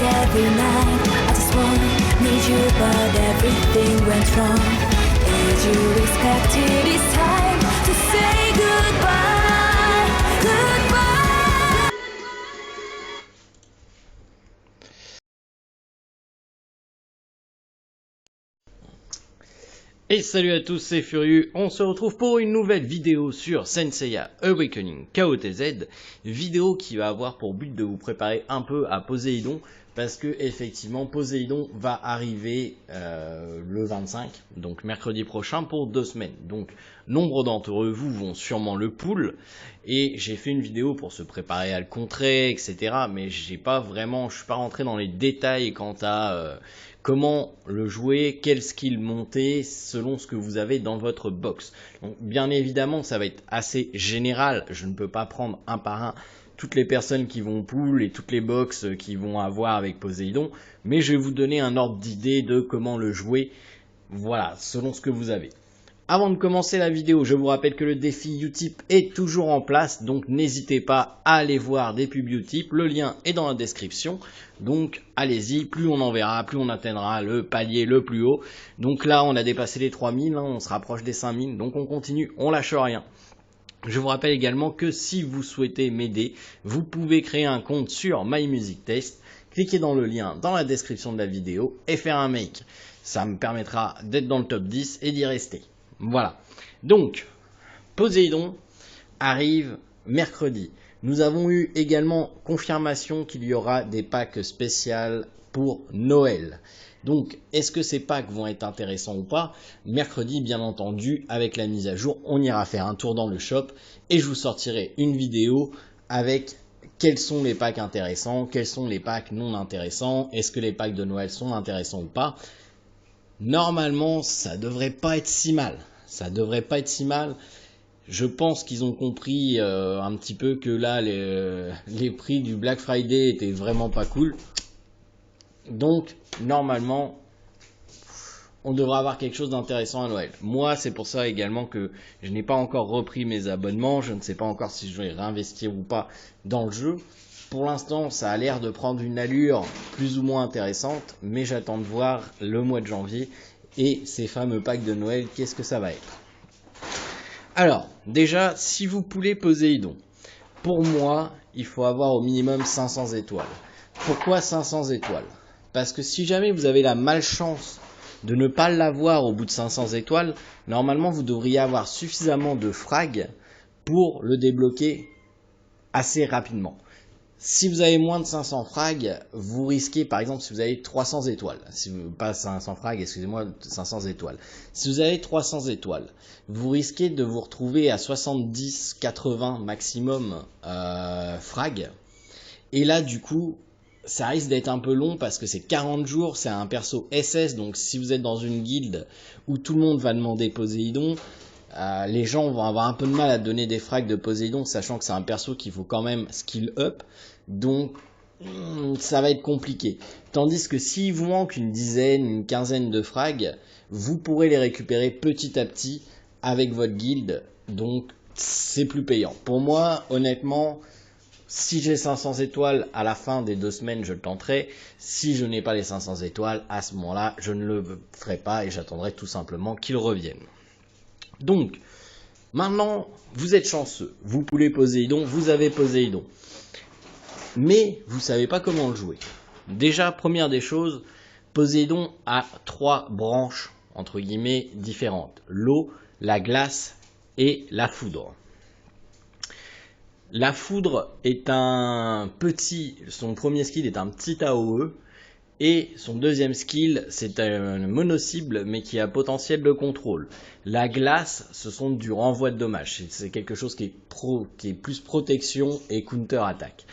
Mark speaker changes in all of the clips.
Speaker 1: every night. I just wanna need you, but everything went wrong. Did you expect it is time to say goodbye? Goodbye.
Speaker 2: Et salut à tous, c'est Furieux, on se retrouve pour une nouvelle vidéo sur Saint Seiya Awakening KOTZ, vidéo qui va avoir pour but de vous préparer un peu à Poséidon, parce que effectivement Poséidon va arriver le 25, donc mercredi prochain pour 2 semaines. Donc nombre d'entre vous vont sûrement le pull, et j'ai fait une vidéo pour se préparer à le contrer, etc. Mais je suis pas rentré dans les détails quant à comment le jouer, quel skill monter selon ce que vous avez dans votre box. Donc bien évidemment ça va être assez général, je ne peux pas prendre un par un toutes les personnes qui vont pull et toutes les box qui vont avoir avec Poséidon, mais je vais vous donner un ordre d'idée de comment le jouer, voilà, selon ce que vous avez. Avant de commencer la vidéo, je vous rappelle que le défi Utip est toujours en place, donc n'hésitez pas à aller voir des pubs Utip, le lien est dans la description, donc allez-y, plus on en verra, plus on atteindra le palier le plus haut. Donc là on a dépassé les 3000, on se rapproche des 5000, donc on continue, on lâche rien. Je vous rappelle également que si vous souhaitez m'aider, vous pouvez créer un compte sur My Music Taste, cliquez dans le lien dans la description de la vidéo et faire un make. Ça me permettra d'être dans le top 10 et d'y rester. Voilà, donc Poséidon arrive mercredi. Nous avons eu également confirmation qu'il y aura des packs spéciaux pour Noël. Donc est-ce que ces packs vont être intéressants ou pas? Mercredi bien entendu, avec la mise à jour, on ira faire un tour dans le shop et je vous sortirai une vidéo avec quels sont les packs intéressants, quels sont les packs non intéressants, est-ce que les packs de Noël sont intéressants ou pas. Normalement ça devrait pas être si mal. Ça devrait pas être si mal. Je pense qu'ils ont compris un petit peu que là les prix du Black Friday étaient vraiment pas cool. Donc normalement on devrait avoir quelque chose d'intéressant à Noël. Moi c'est pour ça également que je n'ai pas encore repris mes abonnements. Je ne sais pas encore si je vais réinvestir ou pas dans le jeu. Pour l'instant ça a l'air de prendre une allure plus ou moins intéressante, mais j'attends de voir le mois de janvier et ces fameux packs de Noël, qu'est-ce que ça va être. Alors, déjà, si vous pouvez Poséidon, pour moi, il faut avoir au minimum 500 étoiles. Pourquoi 500 étoiles? Parce que si jamais vous avez la malchance de ne pas l'avoir au bout de 500 étoiles, normalement vous devriez avoir suffisamment de frag pour le débloquer assez rapidement. Si vous avez moins de 500 frags, vous risquez, par exemple, si vous avez 300 étoiles, pas 500 frags, excusez-moi, 500 étoiles. Si vous avez 300 étoiles, vous risquez de vous retrouver à 70-80 maximum frags. Et là, du coup, ça risque d'être un peu long parce que c'est 40 jours, c'est un perso SS, donc si vous êtes dans une guilde où tout le monde va demander Poséidon, les gens vont avoir un peu de mal à donner des frags de Poséidon, sachant que c'est un perso qu'il faut quand même skill up, donc ça va être compliqué. Tandis que s'il vous manque une dizaine, une quinzaine de frags, vous pourrez les récupérer petit à petit avec votre guilde, donc c'est plus payant. Pour moi, honnêtement, si j'ai 500 étoiles à la fin des 2 semaines, je le tenterai. Si je n'ai pas les 500 étoiles, à ce moment-là, je ne le ferai pas et j'attendrai tout simplement qu'ils reviennent. Donc, maintenant, vous êtes chanceux. Vous pouvez Poséidon, vous avez Poséidon. Mais vous ne savez pas comment le jouer. Déjà, première des choses, Poséidon a 3 branches, entre guillemets, différentes. L'eau, la glace et la foudre. La foudre est son premier skill est un petit AOE. Et son deuxième skill, c'est un mono-cible, mais qui a potentiel de contrôle. La glace, ce sont du renvoi de dommages. C'est quelque chose qui est plus protection et counter-attaque.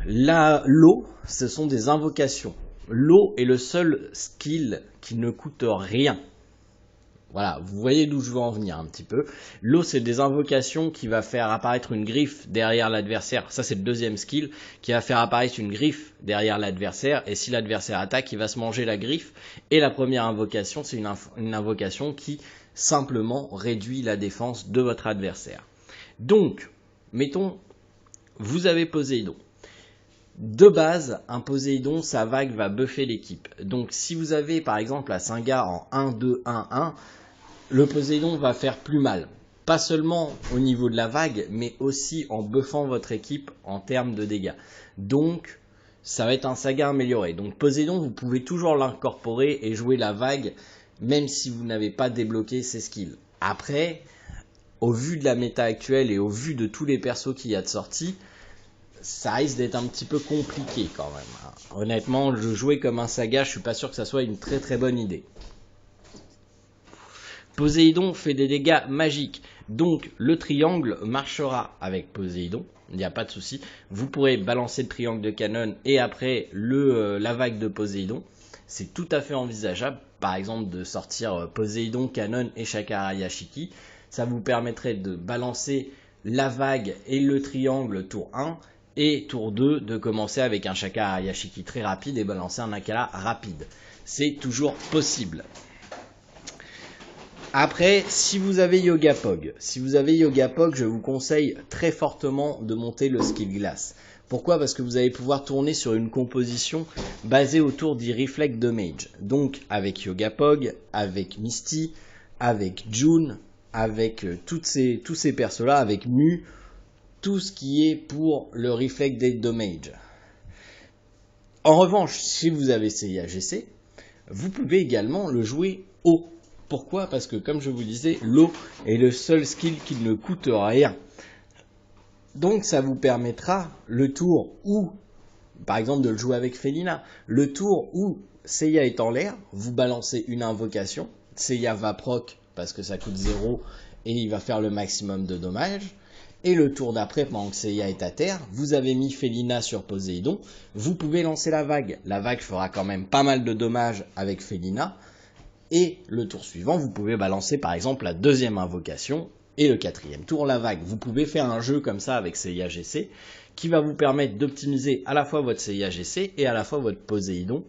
Speaker 2: L'eau, ce sont des invocations. L'eau est le seul skill qui ne coûte rien. Voilà, vous voyez d'où je veux en venir un petit peu. L'eau, c'est des invocations qui va faire apparaître une griffe derrière l'adversaire. Ça, c'est le deuxième skill, qui va faire apparaître une griffe derrière l'adversaire. Et si l'adversaire attaque, il va se manger la griffe. Et la première invocation, c'est une invocation qui simplement réduit la défense de votre adversaire. Donc, mettons, vous avez Poséidon. De base, un Poséidon, sa vague va buffer l'équipe. Donc si vous avez par exemple la Singa en 1-2-1-1, le Poséidon va faire plus mal. Pas seulement au niveau de la vague, mais aussi en buffant votre équipe en termes de dégâts. Donc ça va être un Saga amélioré. Donc Poséidon, vous pouvez toujours l'incorporer et jouer la vague, même si vous n'avez pas débloqué ses skills. Après, au vu de la méta actuelle et au vu de tous les persos qu'il y a de sortie, ça risque d'être un petit peu compliqué quand même. Honnêtement, le jouer comme un Saga, je suis pas sûr que ça soit une très très bonne idée. Poséidon fait des dégâts magiques, donc le triangle marchera avec Poséidon, il n'y a pas de souci. Vous pourrez balancer le triangle de canon et après la vague de Poséidon. C'est tout à fait envisageable, par exemple de sortir Poséidon, canon et Chakara Yashiki. Ça vous permettrait de balancer la vague et le triangle tour 1 et tour 2 de commencer avec un Chakara Yashiki très rapide et balancer un Akala rapide. C'est toujours possible. Après, si vous avez Yogapog, je vous conseille très fortement de monter le skill glace. Pourquoi? Parce que vous allez pouvoir tourner sur une composition basée autour du Reflect de Mage. Donc avec Yogapog, avec Misty, avec June, avec tous ces persos-là, avec Mu, tout ce qui est pour le Reflect de Mage. En revanche, si vous avez CIAGC, vous pouvez également le jouer haut. Pourquoi? Parce que comme je vous disais, l'eau est le seul skill qui ne coûte rien. Donc ça vous permettra le tour où, par exemple de le jouer avec Felina, le tour où Seiya est en l'air, vous balancez une invocation, Seiya va proc parce que ça coûte 0 et il va faire le maximum de dommages. Et le tour d'après, pendant que Seiya est à terre, vous avez mis Felina sur Poséidon, vous pouvez lancer la vague. La vague fera quand même pas mal de dommages avec Felina. Et le tour suivant, vous pouvez balancer par exemple la deuxième invocation et le quatrième tour la vague. Vous pouvez faire un jeu comme ça avec CIAGC qui va vous permettre d'optimiser à la fois votre CIAGC et à la fois votre Poséidon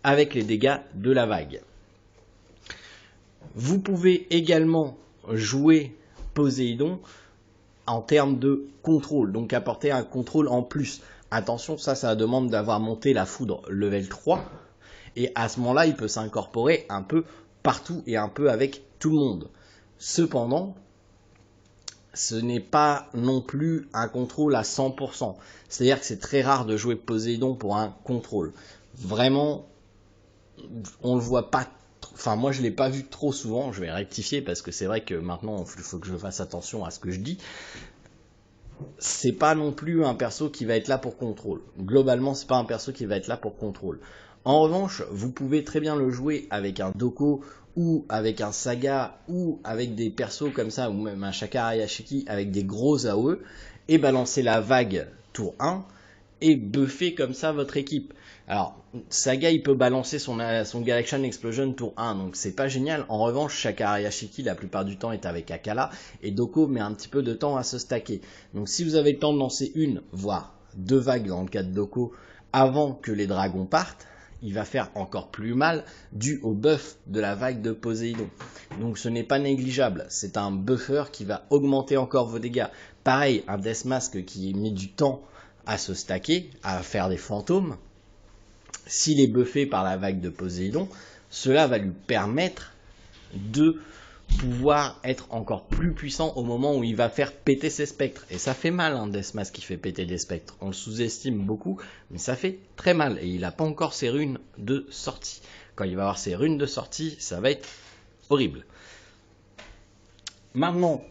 Speaker 2: avec les dégâts de la vague. Vous pouvez également jouer Poséidon en termes de contrôle, donc apporter un contrôle en plus. Attention, ça demande d'avoir monté la foudre level 3. Et à ce moment-là, il peut s'incorporer un peu partout et un peu avec tout le monde. Cependant, ce n'est pas non plus un contrôle à 100%. C'est-à-dire que c'est très rare de jouer Poséidon pour un contrôle. Vraiment, on le voit pas. Enfin, moi, je l'ai pas vu trop souvent. Je vais rectifier parce que c'est vrai que maintenant, il faut que je fasse attention à ce que je dis. C'est pas non plus un perso qui va être là pour contrôle. Globalement, c'est pas un perso qui va être là pour contrôle. En revanche, vous pouvez très bien le jouer avec un Doko ou avec un Saga ou avec des persos comme ça ou même un Chakara Yashiki avec des gros AOE et balancer la vague tour 1 et buffer comme ça votre équipe. Alors, Saga il peut balancer son Galaxian Explosion tour 1 donc c'est pas génial. En revanche, Chakara Yashiki la plupart du temps est avec Akala et Doko met un petit peu de temps à se stacker. Donc si vous avez le temps de lancer une voire deux vagues dans le cas de Doko avant que les dragons partent, il va faire encore plus mal dû au buff de la vague de Poséidon. Donc ce n'est pas négligeable, c'est un buffer qui va augmenter encore vos dégâts. Pareil, un Deathmask qui met du temps à se stacker, à faire des fantômes, s'il est buffé par la vague de Poséidon, cela va lui permettre de pouvoir être encore plus puissant au moment où il va faire péter ses spectres. Et ça fait mal, un Deathmask qui fait péter des spectres. On le sous-estime beaucoup, mais ça fait très mal. Et il n'a pas encore ses runes de sortie. Quand il va avoir ses runes de sortie, ça va être horrible. Maintenant,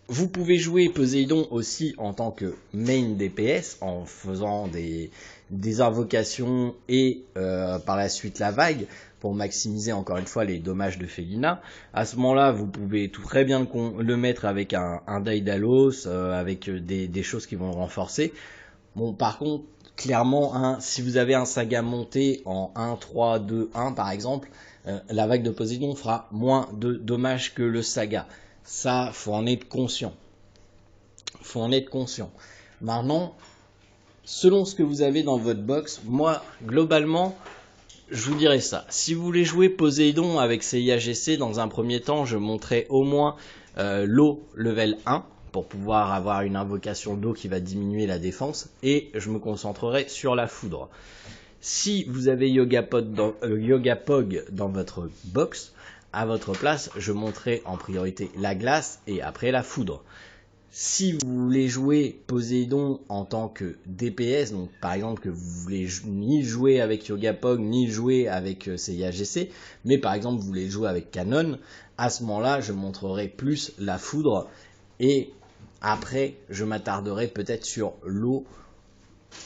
Speaker 2: vous pouvez jouer Poséidon aussi en tant que main DPS, en faisant des invocations et par la suite la vague, pour maximiser encore une fois les dommages de Felina. À ce moment-là, vous pouvez tout très bien le mettre avec un Daedalus, avec des choses qui vont le renforcer. Bon, par contre, clairement, si vous avez un Saga monté en 1, 3, 2, 1 par exemple, la vague de Poséidon fera moins de dommages que le Saga. Ça, faut en être conscient. Maintenant, selon ce que vous avez dans votre box, moi, globalement, je vous dirais ça. Si vous voulez jouer Poséidon avec CIAGC, dans un premier temps, je montrerai au moins l'eau level 1. pour pouvoir avoir une invocation d'eau qui va diminuer la défense, et je me concentrerai sur la foudre. Si vous avez Yoga Pog dans votre box, à votre place, je monterai en priorité la glace et après la foudre. Si vous voulez jouer Poséidon en tant que DPS, donc par exemple que vous voulez ni jouer avec Yoga Pog ni jouer avec Seiya GC, mais par exemple vous voulez jouer avec Canon, à ce moment-là je montrerai plus la foudre et après je m'attarderai peut-être sur l'eau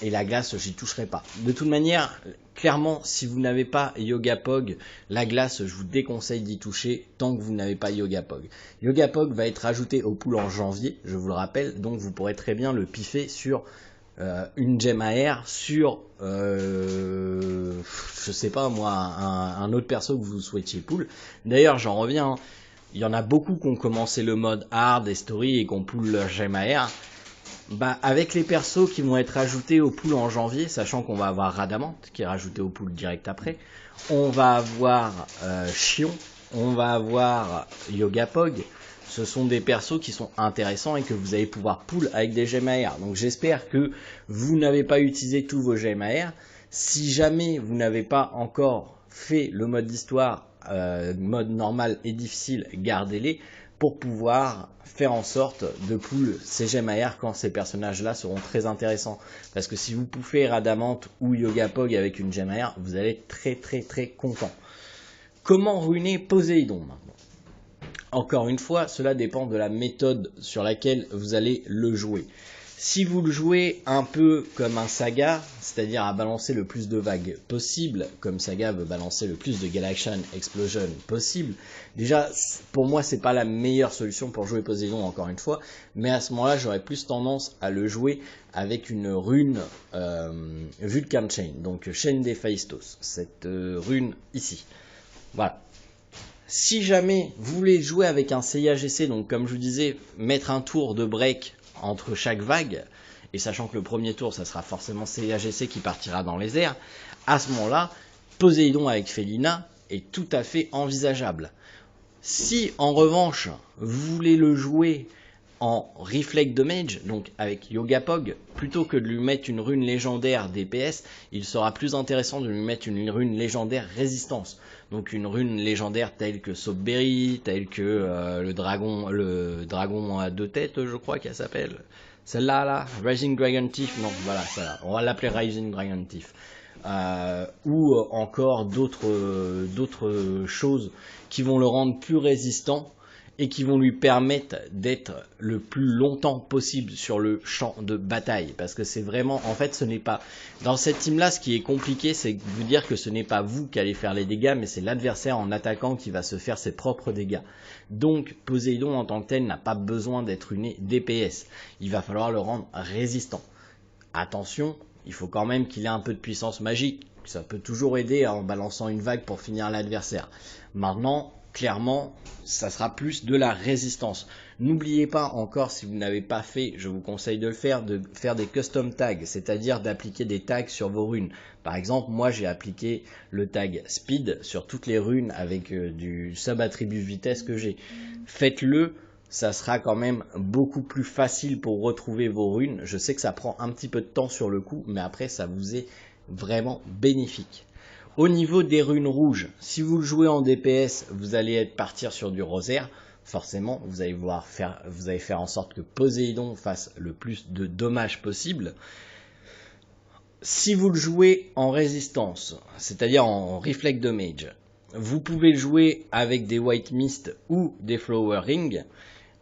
Speaker 2: et la glace, j'y toucherai pas. De toute manière, clairement, si vous n'avez pas Yoga Pog, la glace, je vous déconseille d'y toucher tant que vous n'avez pas Yoga Pog. Yoga Pog va être ajouté au pool en janvier, je vous le rappelle, donc vous pourrez très bien le piffer sur une gemme AR, sur, je sais pas moi, un autre perso que vous souhaitiez pool. D'ailleurs, j'en reviens, hein, il y en a beaucoup qui ont commencé le mode hard et story et qui ont pool leur gemme AR. Bah, avec les persos qui vont être ajoutés au pool en janvier, sachant qu'on va avoir Radamant qui est rajouté au pool direct après, on va avoir Chion, on va avoir Yoga Pog. Ce sont des persos qui sont intéressants et que vous allez pouvoir pool avec des gemmes AR. Donc j'espère que vous n'avez pas utilisé tous vos gemmes AR. Si jamais vous n'avez pas encore fait le mode d'histoire, mode normal et difficile, gardez-les pour pouvoir faire en sorte de pool ces gemmes AR quand ces personnages-là seront très intéressants. Parce que si vous pouffez Radamant ou Yoga Pog avec une gemme AR, vous allez être très content. Comment ruiner Poséidon maintenant ? Encore une fois, cela dépend de la méthode sur laquelle vous allez le jouer. Si vous le jouez un peu comme un Saga, c'est-à-dire à balancer le plus de vagues possible, comme Saga veut balancer le plus de Galaxian Explosion possible, déjà pour moi c'est pas la meilleure solution pour jouer Poséidon encore une fois, mais à ce moment-là j'aurais plus tendance à le jouer avec une rune Vulcan Chain, donc chaîne d'Héphaïstos, cette rune ici. Voilà. Si jamais vous voulez jouer avec un Seiya GC, donc comme je vous disais, mettre un tour de break entre chaque vague, et sachant que le premier tour ça sera forcément Seiya GC qui partira dans les airs, à ce moment-là, Poséidon avec Felina est tout à fait envisageable. Si en revanche vous voulez le jouer en Reflect Damage, donc avec Yoga Pog, plutôt que de lui mettre une rune légendaire DPS, il sera plus intéressant de lui mettre une rune légendaire résistance. Donc une rune légendaire telle que Sobberry, telle que le dragon à deux têtes, je crois qu'elle s'appelle. Celle-là, là, Rising Dragon Thief, non, voilà, celle-là. On va l'appeler Rising Dragon Thief. Ou encore d'autres choses qui vont le rendre plus résistant et qui vont lui permettre d'être le plus longtemps possible sur le champ de bataille. Parce que c'est vraiment, en fait, ce n'est pas... Dans cette team-là, ce qui est compliqué, c'est de vous dire que ce n'est pas vous qui allez faire les dégâts, mais c'est l'adversaire en attaquant qui va se faire ses propres dégâts. Donc, Poséidon en tant que tel n'a pas besoin d'être une DPS. Il va falloir le rendre résistant. Attention, il faut quand même qu'il ait un peu de puissance magique. Ça peut toujours aider en balançant une vague pour finir l'adversaire. Maintenant, clairement, ça sera plus de la résistance. N'oubliez pas encore, si vous n'avez pas fait, je vous conseille de le faire, de faire des custom tags, c'est-à-dire d'appliquer des tags sur vos runes. Par exemple, moi j'ai appliqué le tag speed sur toutes les runes avec du sub-attribut vitesse que j'ai. Faites-le, ça sera quand même beaucoup plus facile pour retrouver vos runes. Je sais que ça prend un petit peu de temps sur le coup, mais après ça vous est vraiment bénéfique. Au niveau des runes rouges, si vous le jouez en DPS, vous allez partir sur du rosaire. Forcément, vous allez faire en sorte que Poséidon fasse le plus de dommages possible. Si vous le jouez en résistance, c'est-à-dire en Reflect Damage, vous pouvez le jouer avec des White Mist ou des Flower Ring.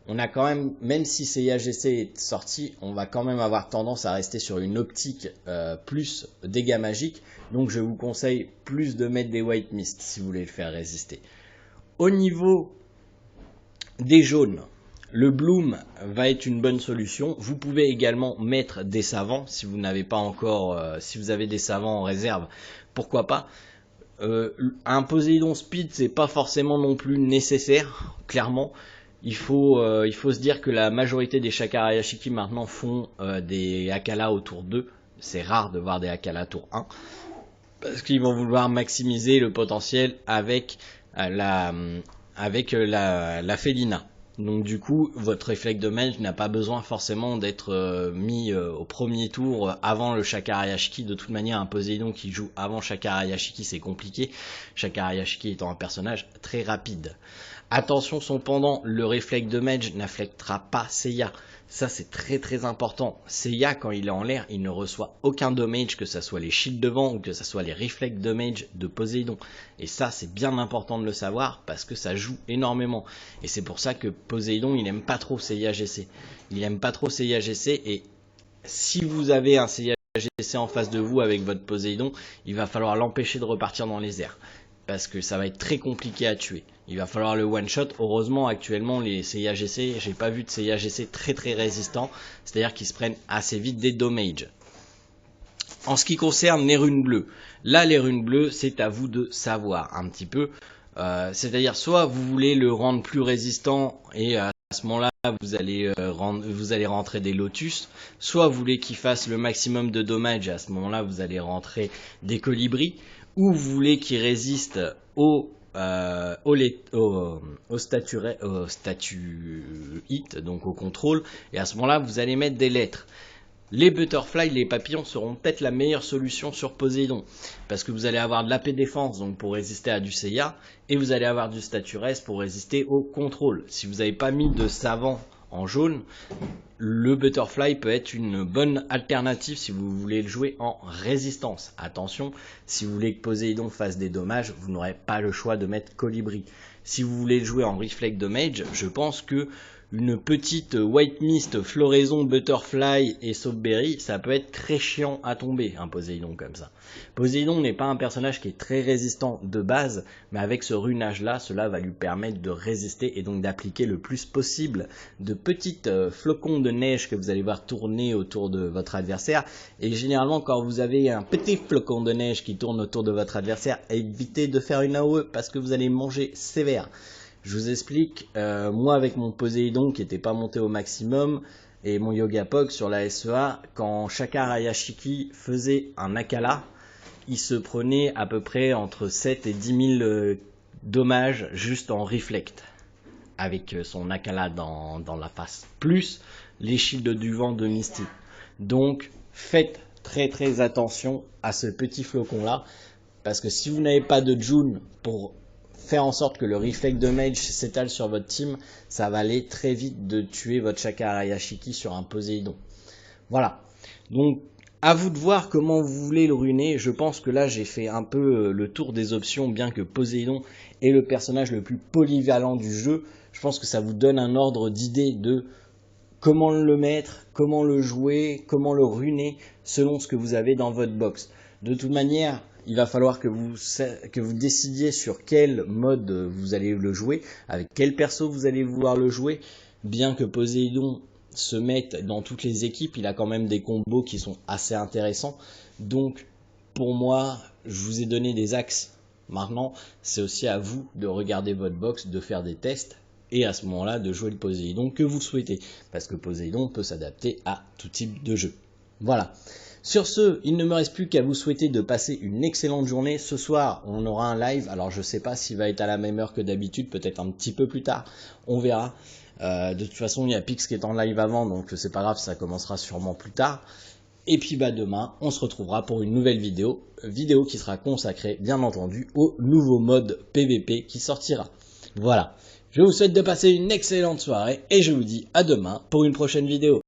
Speaker 2: On a quand même si Seiya GC est sorti, on va quand même avoir tendance à rester sur une optique plus dégâts magiques. Donc je vous conseille plus de mettre des White Mist si vous voulez le faire résister. Au niveau des jaunes, le Bloom va être une bonne solution. Vous pouvez également mettre des savants si vous n'avez pas encore, si vous avez des savants en réserve, pourquoi pas. Un Poséidon Speed, c'est pas forcément non plus nécessaire, clairement. Il faut se dire que la majorité des Chakra Yashiki maintenant font des Akala au tour 2. C'est rare de voir des Akala tour 1. Parce qu'ils vont vouloir maximiser le potentiel avec la Felina. Donc du coup, votre réflexe de mage n'a pas besoin forcément d'être mis au premier tour avant le Shakara Yashiki. De toute manière, un Poséidon qui joue avant Shakara Yashiki, c'est compliqué. Shakara Yashiki étant un personnage très rapide. Attention cependant, le réflexe de mage n'affectera pas Seiya. Ça c'est très très important. Seiya, quand il est en l'air, il ne reçoit aucun damage, que ce soit les shields de vent ou que ce soit les réflexes de mage de Poséidon. Et ça c'est bien important de le savoir parce que ça joue énormément. Et c'est pour ça que Poséidon il aime pas trop Seiya GC. Il aime pas trop Seiya GC, et si vous avez un Seiya GC en face de vous avec votre Poséidon, il va falloir l'empêcher de repartir dans les airs. Parce que ça va être très compliqué à tuer. Il va falloir le one shot. Heureusement actuellement les CIAGC, j'ai pas vu de CIAGC très très résistants, c'est-à-dire qu'ils se prennent assez vite des damages. En ce qui concerne les runes bleues, là les runes bleues c'est à vous de savoir un petit peu, c'est-à-dire soit vous voulez le rendre plus résistant et à ce moment-là vous allez rentrer des lotus, soit vous voulez qu'il fasse le maximum de dommages et à ce moment-là vous allez rentrer des colibris, ou vous voulez qu'il résiste au statut hit, donc au contrôle, et à ce moment-là vous allez mettre des lettres. Les butterflies, les papillons seront peut-être la meilleure solution sur Poséidon, parce que vous allez avoir de l'AP défense donc pour résister à du Seiya, et vous allez avoir du statut reste pour résister au contrôle. Si vous n'avez pas mis de savant en jaune, le butterfly peut être une bonne alternative si vous voulez le jouer en résistance. Attention, si vous voulez que Poséidon fasse des dommages, vous n'aurez pas le choix de mettre colibri. Si vous voulez le jouer en reflect damage, je pense que une petite white mist, floraison, butterfly et soapberry, ça peut être très chiant à tomber, un Poséidon comme ça. Poséidon n'est pas un personnage qui est très résistant de base, mais avec ce runage là, cela va lui permettre de résister et donc d'appliquer le plus possible de petites flocons de neige que vous allez voir tourner autour de votre adversaire. Et généralement quand vous avez un petit flocon de neige qui tourne autour de votre adversaire, évitez de faire une AOE parce que vous allez manger sévère. Je vous explique, moi avec mon Poséidon qui n'était pas monté au maximum et mon Yogapog sur la SEA, quand Shakara Yashiki faisait un Akala, il se prenait à peu près entre 7 et 10 000 dommages juste en reflect avec son Akala dans la face, plus les shields du vent de Misty. Donc faites très très attention à ce petit flocon là, parce que si vous n'avez pas de June pour faire en sorte que le reflect de mage s'étale sur votre team, ça va aller très vite de tuer votre Shakara Yashiki sur un Poséidon. Voilà, donc à vous de voir comment vous voulez le ruiner. Je pense que là j'ai fait un peu le tour des options, bien que Poséidon est le personnage le plus polyvalent du jeu. Je pense que ça vous donne un ordre d'idée de comment le mettre, comment le jouer, comment le ruiner selon ce que vous avez dans votre box. De toute manière, il va falloir que vous décidiez sur quel mode vous allez le jouer, avec quel perso vous allez vouloir le jouer. Bien que Poséidon se mette dans toutes les équipes, il a quand même des combos qui sont assez intéressants. Donc pour moi, je vous ai donné des axes. Maintenant, c'est aussi à vous de regarder votre box, de faire des tests et à ce moment-là de jouer le Poséidon que vous souhaitez. Parce que Poséidon peut s'adapter à tout type de jeu. Voilà. Sur ce, il ne me reste plus qu'à vous souhaiter de passer une excellente journée. Ce soir, on aura un live. Alors, je ne sais pas s'il va être à la même heure que d'habitude, peut-être un petit peu plus tard. On verra. De toute façon, il y a Pix qui est en live avant, donc c'est pas grave, ça commencera sûrement plus tard. Et puis, demain, on se retrouvera pour une nouvelle vidéo qui sera consacrée, bien entendu, au nouveau mode PVP qui sortira. Voilà. Je vous souhaite de passer une excellente soirée et je vous dis à demain pour une prochaine vidéo.